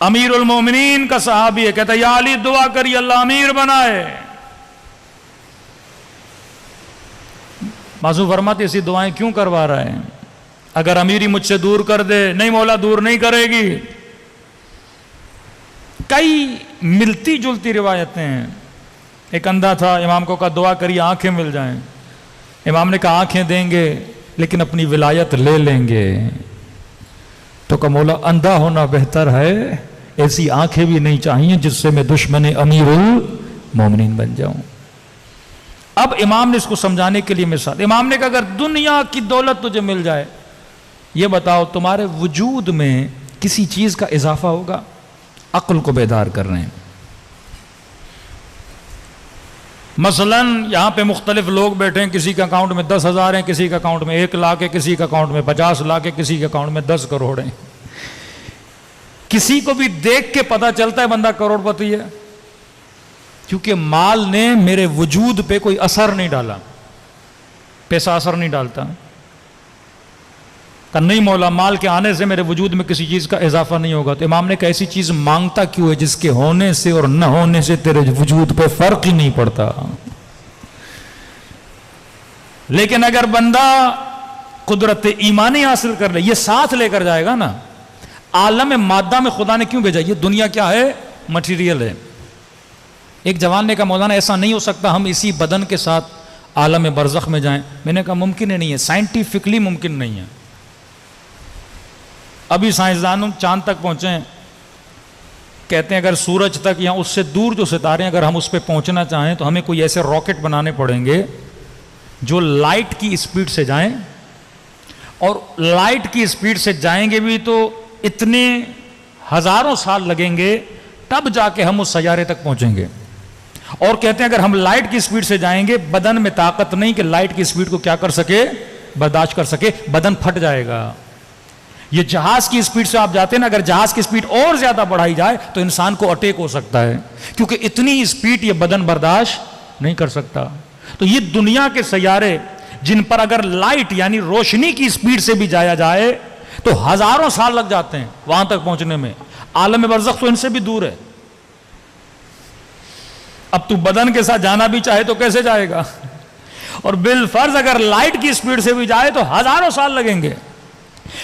امیر المومنین کا صحابی ہے، کہتا ہے یا علی دعا کری اللہ امیر بنائے. معصوم فرماتے ایسی دعائیں کیوں کروا رہا ہے؟ اگر امیری مجھ سے دور کر دے، نہیں مولا دور نہیں کرے گی. کئی ملتی جلتی روایتیں ہیں. ایک اندھا تھا، امام کو کہا دعا کریے آنکھیں مل جائیں. امام نے کہا آنکھیں دیں گے لیکن اپنی ولایت لے لیں گے. تو کہا مولا اندھا ہونا بہتر ہے، ایسی آنکھیں بھی نہیں چاہیے جس سے میں دشمن امیر المومنین بن جاؤں. اب امام نے اس کو سمجھانے کے لیے مثال، امام نے کہا اگر دنیا کی دولت تجھے مل جائے، یہ بتاؤ تمہارے وجود میں کسی چیز کا اضافہ ہوگا؟ عقل کو بیدار کر رہے ہیں. مثلا یہاں پہ مختلف لوگ بیٹھے ہیں، کسی کے اکاؤنٹ میں 10,000 ہیں، کسی کے اکاؤنٹ میں 1 لاکھ ہے، کسی کے اکاؤنٹ میں 50 لاکھ ہے، کسی کے اکاؤنٹ میں 10 کروڑ ہیں. کسی کو بھی دیکھ کے پتا چلتا ہے بندہ کروڑ پتی ہے، کیونکہ مال نے میرے وجود پہ کوئی اثر نہیں ڈالا. پیسہ اثر نہیں ڈالتا. کہ نہیں مولا مال کے آنے سے میرے وجود میں کسی چیز کا اضافہ نہیں ہوگا. تو امام نے کہا ایسی چیز مانگتا کیوں ہے جس کے ہونے سے اور نہ ہونے سے تیرے وجود پہ فرق ہی نہیں پڑتا. لیکن اگر بندہ قدرت ایمانی حاصل کر لے، یہ ساتھ لے کر جائے گا نا. عالم مادہ میں خدا نے کیوں بھیجا؟ یہ دنیا کیا ہے؟ مٹیریل ہے. ایک جوان نے کہا مولانا ایسا نہیں ہو سکتا ہم اسی بدن کے ساتھ عالم برزخ میں جائیں. میں نے کہا ممکن ہی نہیں ہے، سائنٹیفکلی ممکن نہیں ہے. ابھی سائنسدانوں چاند تک پہنچے ہیں، کہتے ہیں اگر سورج تک یا اس سے دور جو ستارے ہیں اگر ہم اس پہ پہنچنا چاہیں تو ہمیں کوئی ایسے راکٹ بنانے پڑیں گے جو لائٹ کی اسپیڈ سے جائیں، اور لائٹ کی اسپیڈ سے جائیں گے بھی تو اتنے ہزاروں سال لگیں گے، تب جا کے ہم اس سیارے تک پہنچیں گے. اور کہتے ہیں اگر ہم لائٹ کی اسپیڈ سے جائیں گے، بدن میں طاقت نہیں کہ لائٹ کی اسپیڈ کو کیا کر سکے، برداشت کر سکے، بدن پھٹ جائے گا. یہ جہاز کی اسپیڈ سے آپ جاتے ہیں نا، اگر جہاز کی اسپیڈ اور زیادہ بڑھائی جائے تو انسان کو اٹیک ہو سکتا ہے، کیونکہ اتنی اسپیڈ یہ بدن برداشت نہیں کر سکتا. تو یہ دنیا کے سیارے جن پر اگر لائٹ یعنی روشنی کی اسپیڈ سے بھی جایا جائے تو ہزاروں سال لگ جاتے ہیں وہاں تک پہنچنے میں. عالم برزخ تو ان سے بھی دور ہے. اب تو بدن کے ساتھ جانا بھی چاہے تو کیسے جائے گا؟ اور بالفرض اگر لائٹ کی اسپیڈ سے بھی جائے تو ہزاروں سال لگیں گے.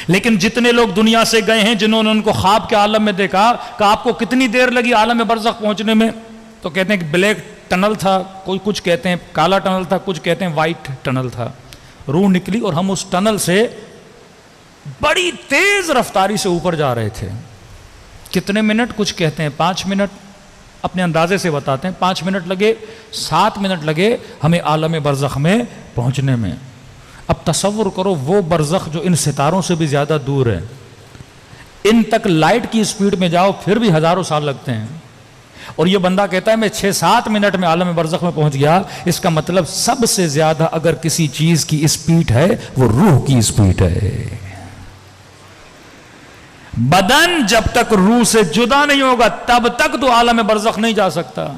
لیکن جتنے لوگ دنیا سے گئے ہیں جنہوں نے ان کو خواب کے عالم میں دیکھا کہ آپ کو کتنی دیر لگی عالم برزخ پہنچنے میں، تو کہتے ہیں کہ بلیک ٹنل تھا، کوئی کچھ کہتے ہیں کالا ٹنل تھا، کچھ کہتے ہیں وائٹ ٹنل تھا. روح نکلی اور ہم اس ٹنل سے بڑی تیز رفتاری سے اوپر جا رہے تھے. کتنے منٹ؟ کچھ کہتے ہیں 5 منٹ، اپنے اندازے سے بتاتے ہیں 5 منٹ لگے، 7 منٹ لگے ہمیں عالم برزخ میں پہنچنے میں. اب تصور کرو وہ برزخ جو ان ستاروں سے بھی زیادہ دور ہے، ان تک لائٹ کی اسپیڈ میں جاؤ پھر بھی ہزاروں سال لگتے ہیں. اور یہ بندہ کہتا ہے میں 6-7 منٹ میں عالم برزخ میں پہنچ گیا. اس کا مطلب سب سے زیادہ اگر کسی چیز کی اسپیڈ ہے وہ روح کی اسپیڈ ہے. بدن جب تک روح سے جدا نہیں ہوگا تب تک تو عالم برزخ نہیں جا سکتا.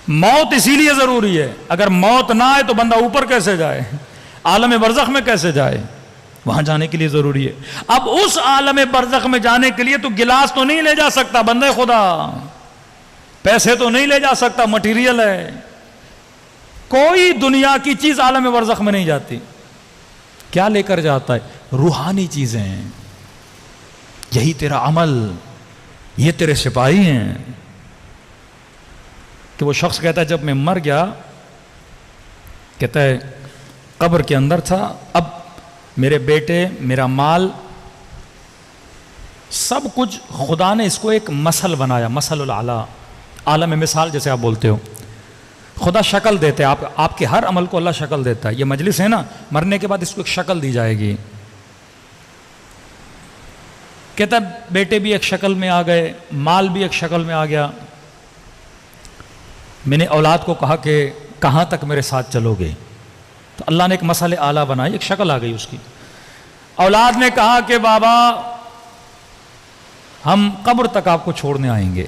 موت اسی لیے ضروری ہے. اگر موت نہ آئے تو بندہ اوپر کیسے جائے؟ عالم برزخ میں کیسے جائے؟ وہاں جانے کے لیے ضروری ہے. اب اس عالم برزخ میں جانے کے لیے تو گلاس تو نہیں لے جا سکتا بندے خدا، پیسے تو نہیں لے جا سکتا، مٹیریل ہے. کوئی دنیا کی چیز عالم برزخ میں نہیں جاتی. کیا لے کر جاتا ہے؟ روحانی چیزیں. یہی تیرا عمل، یہ تیرے سپاہی ہیں. کہ وہ شخص کہتا ہے جب میں مر گیا، کہتا ہے قبر کے اندر تھا، اب میرے بیٹے، میرا مال، سب کچھ خدا نے اس کو ایک مثل بنایا، مثل الاعلیٰ، عالم مثال جیسے آپ بولتے ہو. خدا شکل دیتے ہیں، آپ کے ہر عمل کو اللہ شکل دیتا ہے. یہ مجلس ہے نا، مرنے کے بعد اس کو ایک شکل دی جائے گی. کہتا بیٹے بھی ایک شکل میں آ گئے، مال بھی ایک شکل میں آ گیا. میں نے اولاد کو کہا کہ کہاں تک میرے ساتھ چلو گے؟ تو اللہ نے ایک مسئلہ اعلیٰ بنائی، ایک شکل آ گئی اس کی. اولاد نے کہا کہ بابا ہم قبر تک آپ کو چھوڑنے آئیں گے.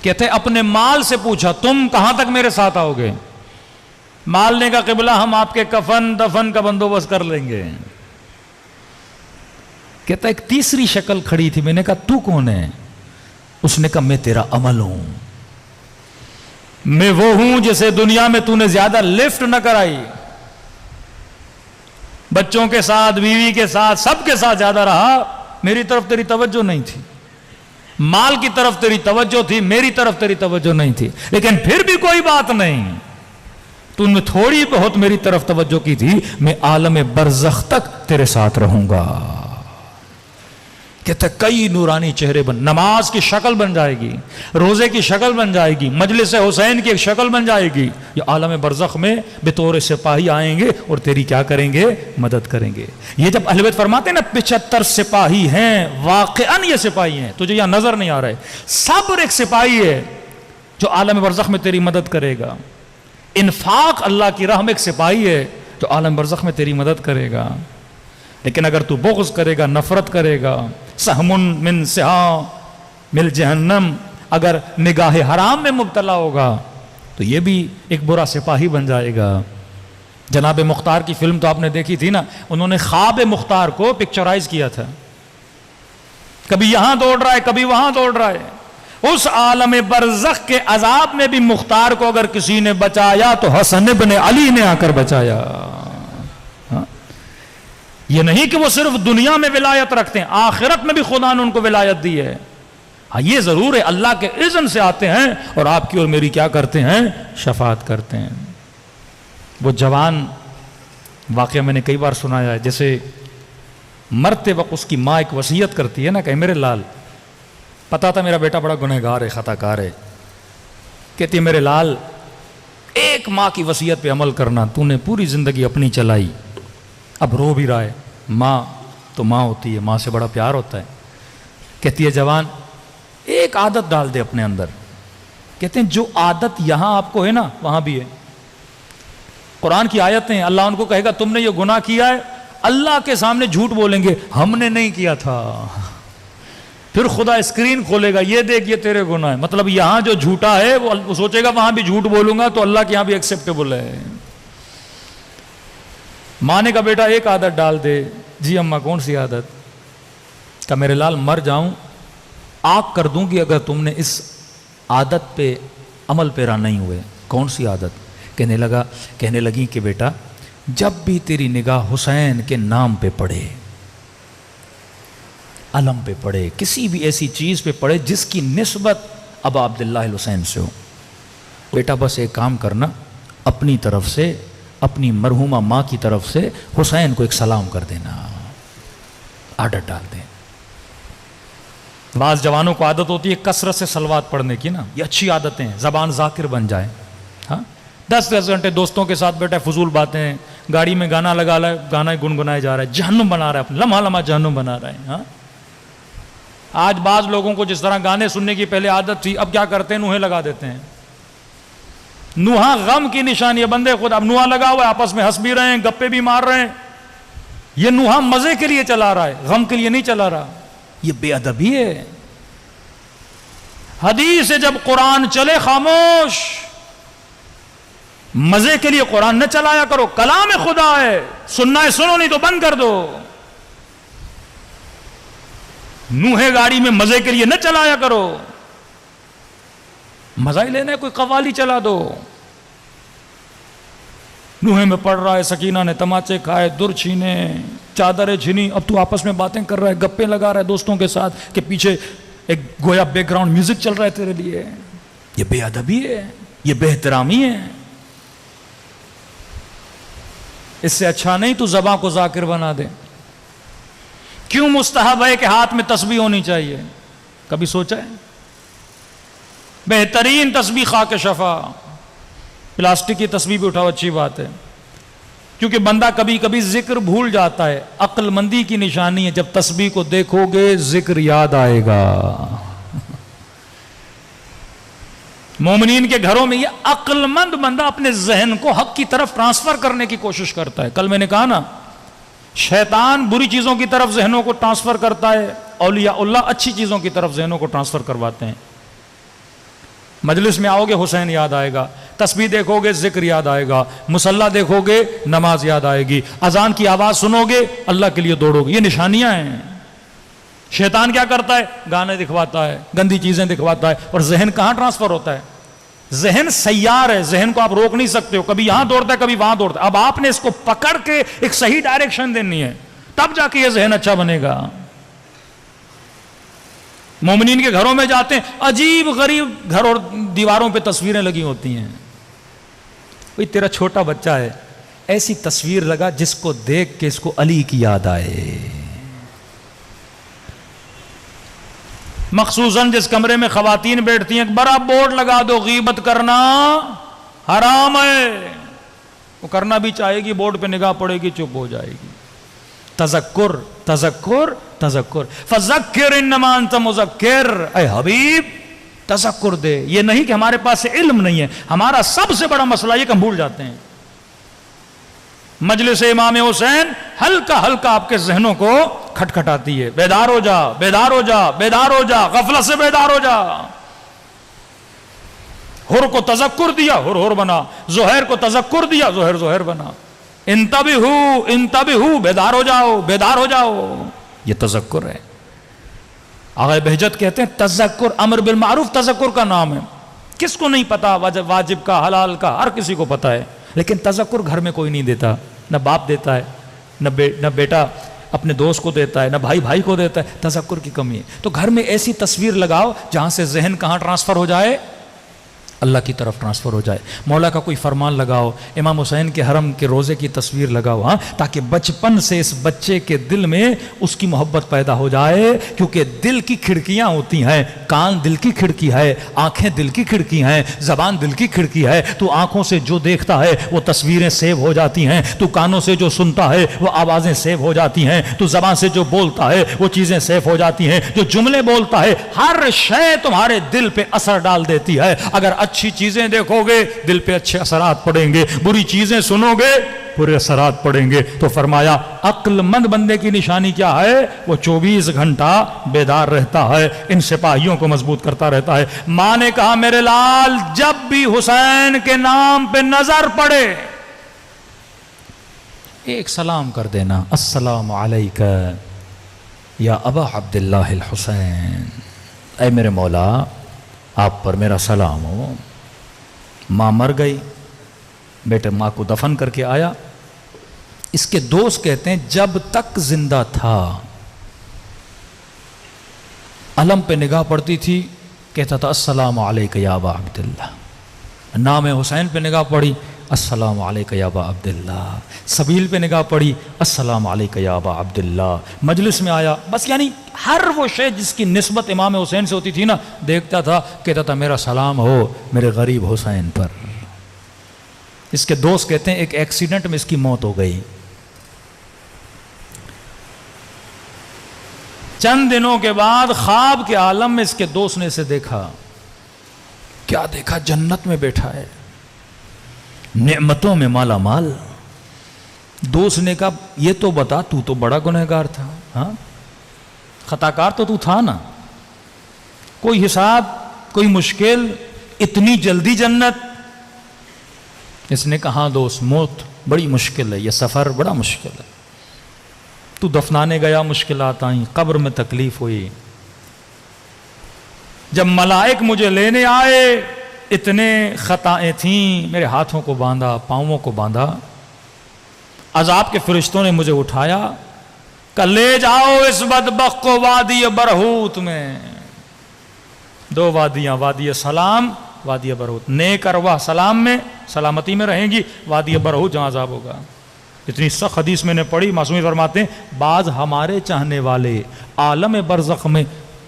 کہتے اپنے مال سے پوچھا تم کہاں تک میرے ساتھ آؤ گے؟ مال نے کہا قبلہ ہم آپ کے کفن دفن کا بندوبست کر لیں گے. کہتا ایک تیسری شکل کھڑی تھی، میں نے کہا تو کون ہے؟ اس نے کہا میں تیرا عمل ہوں، میں وہ ہوں جسے دنیا میں تو نے زیادہ لفٹ نہ کرائی، بچوں کے ساتھ، بیوی کے ساتھ، سب کے ساتھ زیادہ رہا، میری طرف تیری توجہ نہیں تھی، مال کی طرف تیری توجہ تھی، میری طرف تیری توجہ نہیں تھی، لیکن پھر بھی کوئی بات نہیں، تو نے تھوڑی بہت میری طرف توجہ کی تھی، میں عالم برزخ تک تیرے ساتھ رہوں گا۔ کہتے کئی نورانی چہرے بن، نماز کی شکل بن جائے گی، روزے کی شکل بن جائے گی، مجلس حسین کی ایک شکل بن جائے گی، یہ عالم برزخ میں بطور سپاہی آئیں گے اور تیری کیا کریں گے؟ مدد کریں گے۔ یہ جب اہل بیت فرماتے ہیں نا 75 سپاہی ہیں، واقعاً یہ سپاہی ہیں، تجھے یہاں نظر نہیں آ رہے، صبر ایک سپاہی ہے جو عالم برزخ میں تیری مدد کرے گا، انفاق اللہ کی راہ میں ایک سپاہی ہے جو عالم برزخ میں تیری مدد کرے گا۔ لیکن اگر تو بغض کرے گا، نفرت کرے گا، سہم من سہام مل جہنم، اگر نگاہ حرام میں مبتلا ہوگا تو یہ بھی ایک برا سپاہی بن جائے گا۔ جناب مختار کی فلم تو آپ نے دیکھی تھی نا، انہوں نے خواب مختار کو پکچرائز کیا تھا، کبھی یہاں دوڑ رہا ہے، کبھی وہاں دوڑ رہا ہے۔ اس عالم برزخ کے عذاب میں بھی مختار کو اگر کسی نے بچایا تو حسن ابن علی نے آ کر بچایا۔ یہ نہیں کہ وہ صرف دنیا میں ولایت رکھتے ہیں، آخرت میں بھی خدا نے ان کو ولایت دی ہے۔ ہاں یہ ضرور ہے اللہ کے اذن سے آتے ہیں اور آپ کی اور میری کیا کرتے ہیں؟ شفاعت کرتے ہیں۔ وہ جوان واقعہ میں نے کئی بار سنایا ہے، جیسے مرتے وقت اس کی ماں ایک وصیت کرتی ہے نا کہ میرے لال، پتا تھا میرا بیٹا بڑا گنہگار ہے، خطا کار ہے، کہتی ہے میرے لال ایک ماں کی وصیت پہ عمل کرنا، تو نے پوری زندگی اپنی چلائی، اب رو بھی رہا ہے، ماں تو ماں ہوتی ہے، ماں سے بڑا پیار ہوتا ہے۔ کہتی ہے جوان ایک عادت ڈال دے اپنے اندر، کہتے ہیں جو عادت یہاں آپ کو ہے نا وہاں بھی ہے۔ قرآن کی آیتیں، اللہ ان کو کہے گا تم نے یہ گناہ کیا ہے، اللہ کے سامنے جھوٹ بولیں گے ہم نے نہیں کیا تھا، پھر خدا اسکرین کھولے گا یہ دیکھ یہ تیرے گناہ ہے، مطلب یہاں جو جھوٹا ہے وہ سوچے گا وہاں بھی جھوٹ بولوں گا تو اللہ کے یہاں بھی ایکسیپٹیبل ہے۔ ماں نے کہا بیٹا ایک عادت ڈال دے۔ جی اماں کون سی عادت؟ کہ میرے لال مر جاؤں آگ کر دوں گی اگر تم نے اس عادت پہ عمل پیرا نہیں ہوئے۔ کون سی عادت؟ کہنے لگی کہ بیٹا جب بھی تیری نگاہ حسین کے نام پہ پڑے، علم پہ پڑے، کسی بھی ایسی چیز پہ پڑے جس کی نسبت ابا عبداللہ الحسین سے ہو، بیٹا بس ایک کام کرنا، اپنی طرف سے، اپنی مرحومہ ماں کی طرف سے حسین کو ایک سلام کر دینا، عادت ڈال دیں۔ بعض جوانوں کو عادت ہوتی ہے کثرت سے صلوات پڑھنے کی نا، یہ اچھی عادتیں ہیں، زبان ذاکر بن جائے۔ ہاں 10 گھنٹے دوستوں کے ساتھ بیٹھے فضول باتیں، گاڑی میں گانا لگا رہا ہے، گانا گنگنایا جا رہا ہے، جہنم بنا رہا ہے، لمحہ لمحہ جہنم بنا رہا ہے۔ ہاں آج بعض لوگوں کو جس طرح گانے سننے کی پہلے عادت تھی، اب کیا کرتے ہیں؟ نوحے لگا دیتے ہیں۔ نوحہ غم کی نشانی ہے، بندے خود اب نوحہ لگا ہوا ہے، آپس میں ہنس بھی رہے ہیں، گپے بھی مار رہے ہیں۔ یہ نوحہ مزے کے لیے چلا رہا ہے، غم کے لیے نہیں چلا رہا، یہ بے ادبی ہے۔ حدیث ہے جب قرآن چلے خاموش، مزے کے لیے قرآن نہ چلایا کرو، کلام خدا ہے، سننا ہے سنو نہیں تو بند کر دو۔ نوحے گاڑی میں مزے کے لیے نہ چلایا کرو، مزہ ہی لینا ہے کوئی قوالی چلا دو۔ نوحے میں پڑھ رہا ہے، سکینہ نے تماچے کھائے، در چھینے، چادریں چھینی، اب تو آپس میں باتیں کر رہا ہے، گپے لگا رہا ہے دوستوں کے ساتھ کہ پیچھے ایک گویا بیک گراؤنڈ میوزک چل رہا ہے تیرے لیے۔ یہ بے ادبی ہے، یہ بے احترامی ہے۔ اس سے اچھا نہیں تو زباں کو ذاکر بنا دے۔ کیوں مستحب ہے کہ ہاتھ میں تسبیح ہونی چاہیے؟ کبھی سوچا ہے؟ بہترین تسبیح خاک شفا، پلاسٹک کی تسبیح بھی اٹھاؤ اچھی بات ہے، کیونکہ بندہ کبھی کبھی ذکر بھول جاتا ہے۔ عقل مندی کی نشانی ہے، جب تسبیح کو دیکھو گے ذکر یاد آئے گا۔ مومنین کے گھروں میں یہ عقل مند بندہ اپنے ذہن کو حق کی طرف ٹرانسفر کرنے کی کوشش کرتا ہے۔ کل میں نے کہا نا، شیطان بری چیزوں کی طرف ذہنوں کو ٹرانسفر کرتا ہے، اولیاء اللہ اچھی چیزوں کی طرف ذہنوں کو ٹرانسفر کرواتے ہیں۔ مجلس میں آؤ گے حسین یاد آئے گا، تسبیح دیکھو گے ذکر یاد آئے گا، مصلی دیکھو گے نماز یاد آئے گی، اذان کی آواز سنو گے اللہ کے لیے دوڑو گے۔ یہ نشانیاں ہیں۔ شیطان کیا کرتا ہے؟ گانے دکھواتا ہے، گندی چیزیں دکھواتا ہے، اور ذہن کہاں ٹرانسفر ہوتا ہے؟ ذہن سیار ہے، ذہن کو آپ روک نہیں سکتے ہو، کبھی یہاں دوڑتا ہے کبھی وہاں دوڑتا ہے. اب آپ نے اس کو پکڑ کے ایک صحیح ڈائریکشن دینی ہے، تب جا کے یہ ذہن اچھا بنے گا. مومنین کے گھروں میں جاتے ہیں، عجیب غریب گھر اور دیواروں پہ تصویریں لگی ہوتی ہیں. کوئی تیرا چھوٹا بچہ ہے، ایسی تصویر لگا جس کو دیکھ کے اس کو علی کی یاد آئے. مخصوصاً جس کمرے میں خواتین بیٹھتی ہیں، بڑا بورڈ لگا دو، غیبت کرنا حرام ہے. وہ کرنا بھی چاہے گی، بورڈ پہ نگاہ پڑے گی، چپ ہو جائے گی. تذکر تذکر تذکر، فذکر انما انت مذکر. اے حبیب تذکر دے. یہ نہیں کہ ہمارے پاس علم نہیں ہے، ہمارا سب سے بڑا مسئلہ یہ کہ ہم بھول جاتے ہیں. مجلس امام حسین ہلکا ہلکا آپ کے ذہنوں کو کھٹکھٹاتی ہے. بیدار ہو جا، بیدار ہو جا، بیدار ہو جا، غفلت سے بیدار ہو جا. حر کو تذکر دیا، حر بنا. زہیر کو تذکر دیا، زہیر بنا. انتبہو، بیدار ہو جاؤ، بیدار ہو جاؤ. یہ تذکر ہے. آغا بہجت کہتے ہیں تذکر امر بالمعروف تذکر کا نام ہے. کس کو نہیں پتا واجب کا، حلال کا؟ ہر کسی کو پتا ہے، لیکن تذکر گھر میں کوئی نہیں دیتا. نہ باپ دیتا ہے، نہ بیٹا اپنے دوست کو دیتا ہے، نہ بھائی کو دیتا ہے. تذکر کی کمی ہے. تو گھر میں ایسی تصویر لگاؤ جہاں سے ذہن کہاں ٹرانسفر ہو جائے؟ اللہ کی طرف ٹرانسفر ہو جائے. مولا کا کوئی فرمان لگاؤ، امام حسین کے حرم کے روزے کی تصویر لگاؤ، ہاں، تاکہ بچپن سے اس بچے کے دل میں اس کی محبت پیدا ہو جائے. کیونکہ دل کی کھڑکیاں ہوتی ہیں، کان دل کی کھڑکی ہے، آنکھیں دل کی کھڑکی ہیں، زبان دل کی کھڑکی ہے. تو آنکھوں سے جو دیکھتا ہے وہ تصویریں سیو ہو جاتی ہیں، تو کانوں سے جو سنتا ہے وہ آوازیں سیو ہو جاتی ہیں، تو زبان سے جو بولتا ہے وہ چیزیں سیو ہو جاتی ہیں، جو جملے بولتا ہے ہر شے تمہارے دل پہ اثر ڈال دیتی ہے. اگر اچھی چیزیں دیکھو گے دل پہ اچھے اثرات پڑیں گے، بری چیزیں سنو گے برے اثرات پڑیں گے. تو فرمایا عقل مند بندے کی نشانی کیا ہے؟ وہ 24 گھنٹہ بیدار رہتا ہے، ان سپاہیوں کو مضبوط کرتا رہتا ہے. ماں نے کہا میرے لال جب بھی حسین کے نام پہ نظر پڑے ایک سلام کر دینا، السلام علیکہ یا ابا عبداللہ الحسین. اے میرے مولا آپ پر میرا سلام ہو. ماں مر گئی، بیٹے ماں کو دفن کر کے آیا. اس کے دوست کہتے ہیں جب تک زندہ تھا علم پہ نگاہ پڑتی تھی کہتا تھا السلام علیکہ یا ابا عبداللہ. نام حسین پہ نگاہ پڑی السلام علیکہ یا ابا عبداللہ. سبیل پہ نگاہ پڑی السلام علیکہ یا ابا عبداللہ. مجلس میں آیا، بس یعنی ہر وہ شے جس کی نسبت امام حسین سے ہوتی تھی نا دیکھتا تھا، کہتا تھا میرا سلام ہو میرے غریب حسین پر. اس کے دوست کہتے ہیں ایک ایکسیڈنٹ میں اس کی موت ہو گئی. چند دنوں کے بعد خواب کے عالم میں اس کے دوست نے اسے دیکھا. کیا دیکھا؟ جنت میں بیٹھا ہے، نعمتوں میں مالا مال. دوست نے کہا یہ تو بتا تو بڑا گنہگار تھا، ہاں خطاکار تو تھا نا، کوئی حساب کوئی مشکل، اتنی جلدی جنت؟ اس نے کہا دوست موت بڑی مشکل ہے، یہ سفر بڑا مشکل ہے. تو دفنانے گیا مشکلات آئیں، قبر میں تکلیف ہوئی. جب ملائک مجھے لینے آئے اتنے خطائیں تھیں، میرے ہاتھوں کو باندھا، پاؤں کو باندھا. عذاب کے فرشتوں نے مجھے اٹھایا کہ لے جاؤ اس بدبخت کو وادی برہوت میں. 2 وادیاں، وادی سلام، وادی برہوت. نیک ارواح سلام میں سلامتی میں رہیں گی، وادی برہوت جہاں عذاب ہوگا. اتنی سخت حدیث میں نے پڑھی، معصومی فرماتے ہیں بعض ہمارے چاہنے والے عالم برزخ میں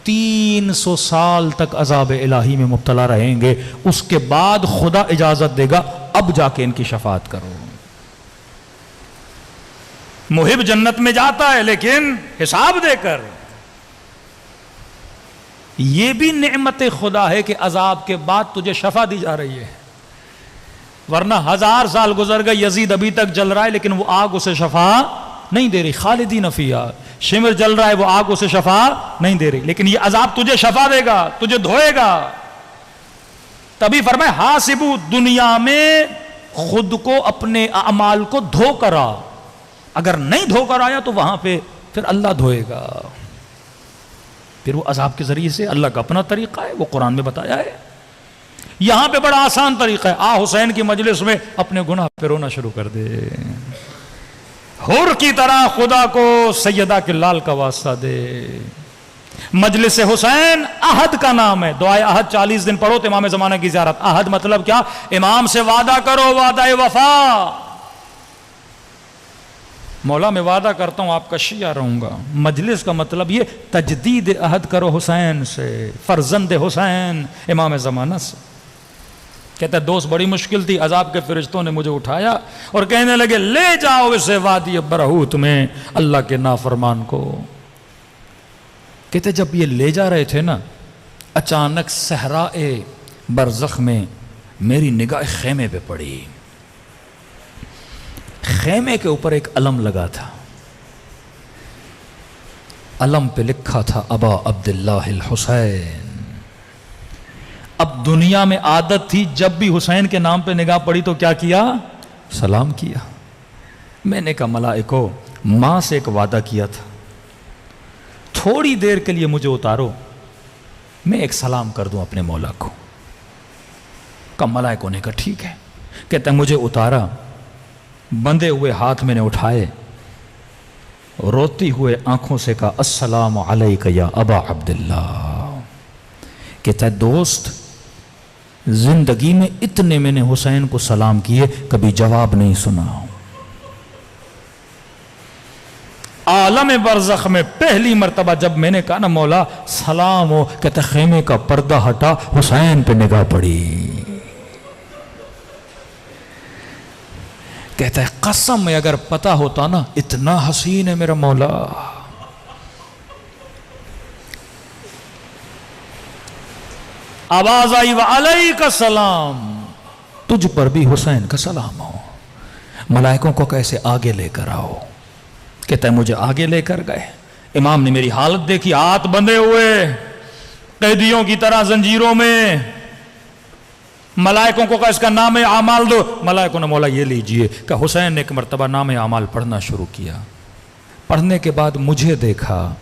300 سال تک عذاب الہی میں مبتلا رہیں گے، اس کے بعد خدا اجازت دے گا اب جا کے ان کی شفاعت کرو. محب جنت میں جاتا ہے لیکن حساب دے کر. یہ بھی نعمت خدا ہے کہ عذاب کے بعد تجھے شفا دی جا رہی ہے، ورنہ 1000 سال گزر گئے یزید ابھی تک جل رہا ہے لیکن وہ آگ اسے شفا نہیں دے رہی. خالدین فیہا، شمر جل رہا ہے وہ آگ اسے شفا نہیں دے رہی، لیکن یہ عذاب تجھے شفا دے گا، تجھے دھوئے گا. تبھی فرمائے حاسبو، دنیا میں خود کو اپنے اعمال کو دھو کر آ. اگر نہیں دھو کر آیا تو وہاں پہ پھر اللہ دھوئے گا. پھر وہ عذاب کے ذریعے سے، اللہ کا اپنا طریقہ ہے، وہ قرآن میں بتایا ہے۔ یہاں پہ بڑا آسان طریقہ ہے، آ حسین کی مجلس میں اپنے گناہ پہ رونا شروع کر دے، حور کی طرح خدا کو سیدہ کے لال کا واسطہ دے۔ مجلس حسین عہد کا نام ہے، دعائے عہد 40 دن پڑھو تو امام زمانہ کی زیارت۔ عہد مطلب کیا؟ امام سے وعدہ کرو، وعدہ وفا۔ مولا میں وعدہ کرتا ہوں آپ کا شیعہ رہوں گا۔ مجلس کا مطلب یہ تجدید عہد کرو حسین سے، فرزند حسین امام زمانہ سے۔ کہتا ہے دوست بڑی مشکل تھی، عذاب کے فرشتوں نے مجھے اٹھایا اور کہنے لگے لے جاؤ اسے وادی برہوت میں، اللہ کے نافرمان کو۔ کہتے جب یہ لے جا رہے تھے نا، اچانک صحرائے برزخ میں میری نگاہ خیمے پہ پڑی۔ خیمے کے اوپر ایک علم لگا تھا، علم پہ لکھا تھا ابا عبداللہ الحسین۔ اب دنیا میں عادت تھی جب بھی حسین کے نام پہ نگاہ پڑی تو کیا کیا؟ سلام کیا۔ میں نے کہا ملائکو، ماں سے ایک وعدہ کیا تھا، تھوڑی دیر کے لیے مجھے اتارو، میں ایک سلام کر دوں اپنے مولا کو۔ کہا ملائکوں نے کہا ٹھیک ہے۔ کہتا ہے مجھے اتارا، بندھے ہوئے ہاتھ میں نے اٹھائے، روتی ہوئے آنکھوں سے کہا السلام علیک یا ابا عبداللہ۔ کہتا ہے دوست زندگی میں اتنے میں نے حسین کو سلام کیے، کبھی جواب نہیں سنا۔ عالم برزخ میں پہلی مرتبہ جب میں نے کہا نا مولا سلام ہو، کہتا ہے خیمے کا پردہ ہٹا، حسین پہ نگاہ پڑی۔ کہتا ہے قسم میں اگر پتہ ہوتا نا اتنا حسین ہے میرا مولا۔ آواز آئی وعلیک السلام، تجھ پر بھی حسین کا سلام ہو۔ ملائکوں کو کیسے آگے لے کر آؤ؟ کہتا ہے مجھے آگے لے کر گئے، امام نے میری حالت دیکھی، ہاتھ بندھے ہوئے قیدیوں کی طرح زنجیروں میں۔ ملائکوں کو کہا اس کا نام اعمال دو، ملائکوں نے مولا یہ لیجئے۔ کہ حسین نے ایک مرتبہ نام اعمال پڑھنا شروع کیا، پڑھنے کے بعد مجھے دیکھا،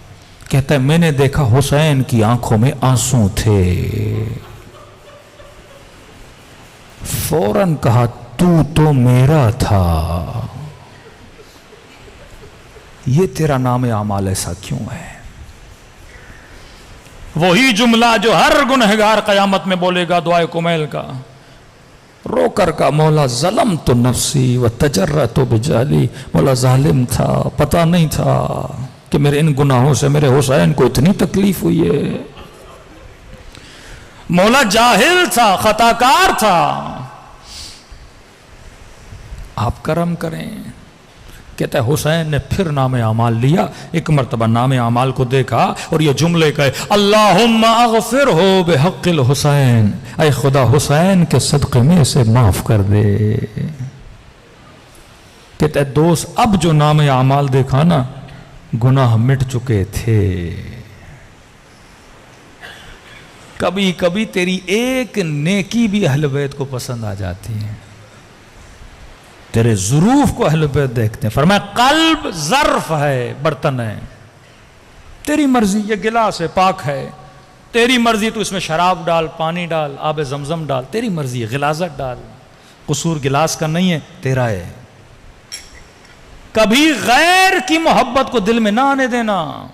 کہتا ہے میں نے دیکھا حسین کی آنکھوں میں آنسو تھے۔ فوراً کہا تو میرا تھا، یہ تیرا نام اعمال ایسا کیوں ہے؟ وہی جملہ جو ہر گنہگار قیامت میں بولے گا، دعائے کمیل کا، رو کر کا مولا ظلمت نفسی وتجرأت بجہلی، مولا ظالم تھا، پتہ نہیں تھا کہ میرے ان گناہوں سے میرے حسین کو اتنی تکلیف ہوئی ہے۔ مولا جاہل تھا، خطاکار تھا، آپ کرم کریں۔ کہتا ہے حسین نے پھر نام اعمال لیا، ایک مرتبہ نام اعمال کو دیکھا اور یہ جملے کہے اللہم اغفرہ بحق الحسین، اے خدا حسین کے صدقے میں اسے معاف کر دے۔ کہتا ہے دوست اب جو نام اعمال دیکھا نا، گناہ مٹ چکے تھے۔ کبھی کبھی تیری ایک نیکی بھی اہل بیت کو پسند آ جاتی ہے، تیرے ظروف کو اہل بیت دیکھتے ہیں۔ فرمایا قلب ظرف ہے، برتن ہے، تیری مرضی، یہ گلاس ہے پاک ہے، تیری مرضی، تو اس میں شراب ڈال، پانی ڈال، آب زمزم ڈال، تیری مرضی، غلاظت ڈال، قصور گلاس کا نہیں ہے، تیرا ہے۔ کبھی غیر کی محبت کو دل میں نہ آنے دینا۔